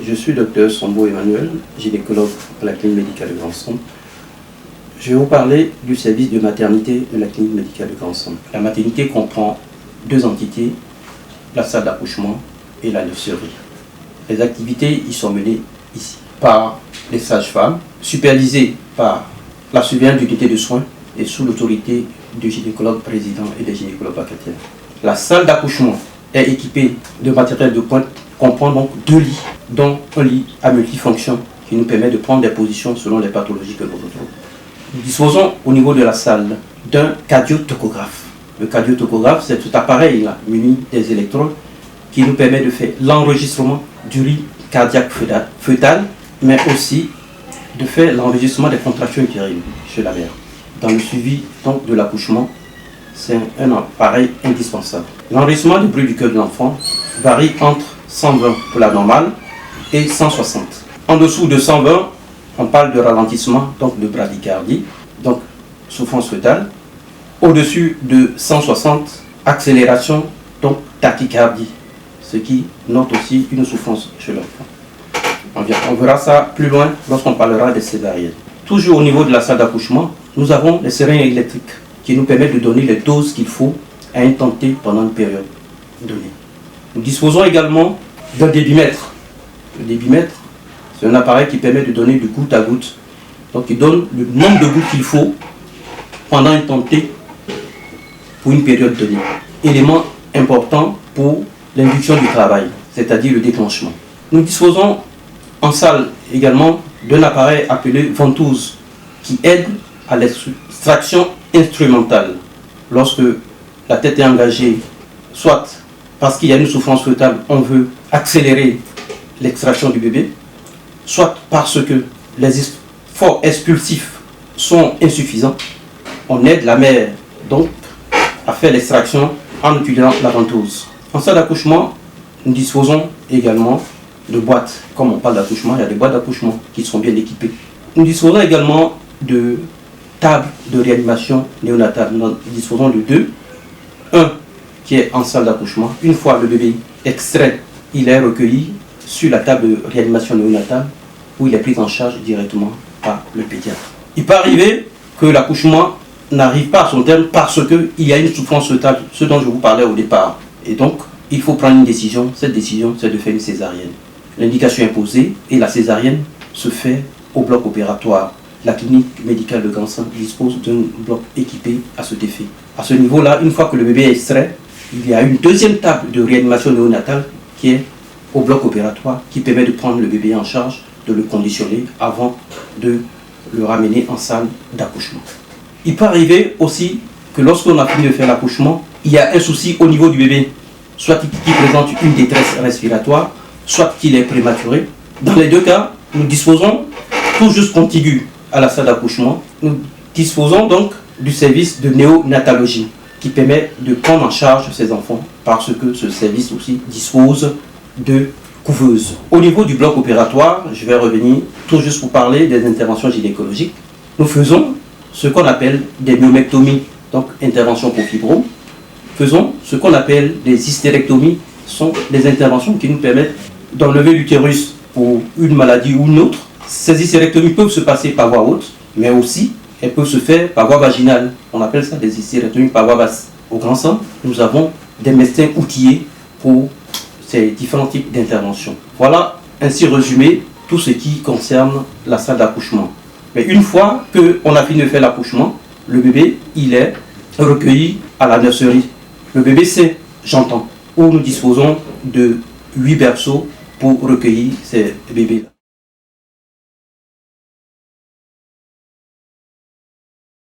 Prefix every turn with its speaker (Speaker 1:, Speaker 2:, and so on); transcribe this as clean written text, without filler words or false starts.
Speaker 1: Je suis Dr Sombo Emmanuel, gynécologue à la clinique médicale de Grand-Centre. Je vais vous parler du service de maternité de la clinique médicale de Grand-Centre. La maternité comprend deux entités, la salle d'accouchement et la nurserie. Les activités y sont menées ici par les sages-femmes, supervisées par la surveillance d'unité de soins et sous l'autorité du gynécologue président et des gynécologues vacataires. La salle d'accouchement est équipée de matériel de pointe, comprend donc 2 lits, dont un lit à multifonction qui nous permet de prendre des positions selon les pathologies que nous retrouvons. Nous disposons au niveau de la salle d'un cardiotocographe. Le cardiotocographe, c'est cet appareil-là, muni des électrodes, qui nous permet de faire l'enregistrement du rythme cardiaque fœtal, mais aussi de faire l'enregistrement des contractions utérines chez la mère. Dans le suivi donc, de l'accouchement, c'est un appareil indispensable. L'enregistrement du bruit du cœur de l'enfant varie entre 120 pour la normale et 160. En dessous de 120, on parle de ralentissement, donc de bradycardie, donc souffrance fœtale. Au-dessus de 160, accélération, donc tachycardie, ce qui note aussi une souffrance chez l'enfant. On verra ça plus loin lorsqu'on parlera des césariennes. Toujours au niveau de la salle d'accouchement, nous avons les seringues électriques qui nous permettent de donner les doses qu'il faut à un temps T pendant une période donnée. Nous disposons également d'un débitmètre. Le débitmètre, c'est un appareil qui permet de donner de goutte à goutte. Donc il donne le nombre de gouttes qu'il faut pendant un temps T pour une période donnée. Élément important pour l'induction du travail, c'est-à-dire le déclenchement. Nous disposons en salle également d'un appareil appelé ventouse qui aide à l'extraction instrumentale. Lorsque la tête est engagée, soit parce qu'il y a une souffrance fœtale, on veut accélérer l'extraction du bébé, soit parce que les efforts expulsifs sont insuffisants, on aide la mère donc à faire l'extraction en utilisant la ventouse. En salle d'accouchement, nous disposons également de boîtes. Comme on parle d'accouchement, il y a des boîtes d'accouchement qui sont bien équipées. Nous disposons également de tables de réanimation néonatale. Nous disposons de 2. Un qui est en salle d'accouchement. Une fois le bébé extrait, il est recueilli sur la table de réanimation néonatale où il est pris en charge directement par le pédiatre. Il peut arriver que l'accouchement n'arrive pas à son terme parce qu'il y a une souffrance fœtale, ce dont je vous parlais au départ. Et donc, il faut prendre une décision. Cette décision, c'est de faire une césarienne. L'indication est posée et la césarienne se fait au bloc opératoire. La clinique médicale de Grand-Centre dispose d'un bloc équipé à cet effet. À ce niveau-là, une fois que le bébé est extrait, il y a une deuxième table de réanimation néonatale qui est au bloc opératoire qui permet de prendre le bébé en charge, de le conditionner avant de le ramener en salle d'accouchement. Il peut arriver aussi que lorsqu'on a fini de faire l'accouchement, il y a un souci au niveau du bébé, soit qu'il présente une détresse respiratoire, soit qu'il est prématuré. Dans les deux cas, nous disposons tout juste contigu à la salle d'accouchement. Nous disposons donc du service de néonatologie qui permet de prendre en charge ces enfants parce que ce service aussi dispose de couveuses. Au niveau du bloc opératoire, je vais revenir tout juste pour parler des interventions gynécologiques. Nous faisons ce qu'on appelle des myomectomies, donc interventions pour fibrome. Faisons ce qu'on appelle des hystérectomies, sont des interventions qui nous permettent d'enlever l'utérus pour une maladie ou une autre. Ces hystérectomies peuvent se passer par voie haute, mais aussi elles peuvent se faire par voie vaginale. On appelle ça des hystérectomies par voie basse. Au Grand-Centre, nous avons des médecins outillés pour ces différents types d'interventions. Voilà ainsi résumé tout ce qui concerne la salle d'accouchement. Mais une fois qu'on a fini de faire l'accouchement, le bébé, il est recueilli à la nurserie. Le bébé, c'est j'entends, où nous disposons de 8 berceaux pour recueillir ces bébés-là.